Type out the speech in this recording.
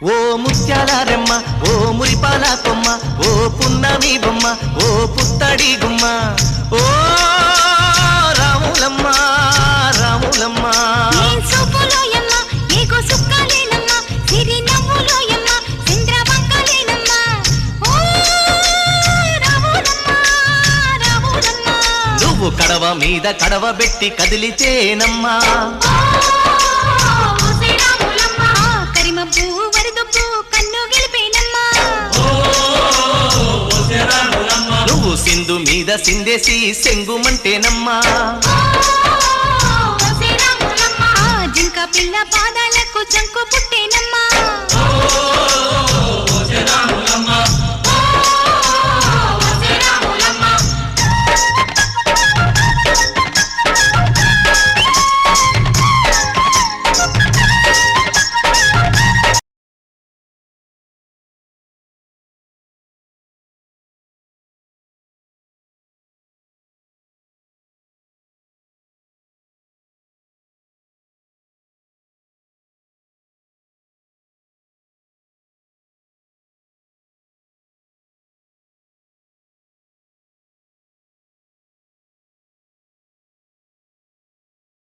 ఓ ముత్యాల రెమ్మ ఓ మురిపాల కొమ్మ ఓ పున్నమి బొమ్మ ఓ పుత్తడి గుమ్మ ఓ రాములమ్మ రాములమ్మ నువ్వు కడవ మీద కడవ పెట్టి కదిలితేనమ్మా నువ్వు సింధు మీద సిందేసి సెంగుమంటేనమ్మా జింక పిల్ల పాదాలకు జంకు పుట్టేనమ్మా